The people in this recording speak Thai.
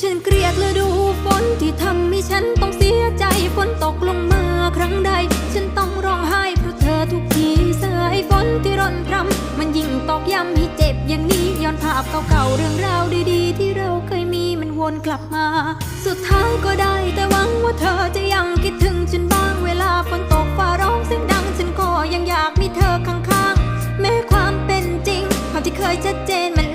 ฉันเกลียดฤดูฝนที่ทำให้ฉันต้องเสียใจฝนตกลงมาครั้งใดฉันต้องร้องไห้เพราะเธอทุกทีสายฝนที่ร่นพรำมันยิ่งตอกย้ำให้เจ็บอย่างนี้ย้อนภาพเก่าๆเรื่องราวดีๆที่เราเคยมีมันวนกลับมาสุดท้ายก็ได้แต่หวังว่าเธอจะยังคิดถึงฉันบ้างเวลาฝนตกฟ้าร้องเสียงดังฉันก็ยังอยากมีเธอข้างๆแม้ความเป็นจริงภาพที่เคยชัดเจนมัน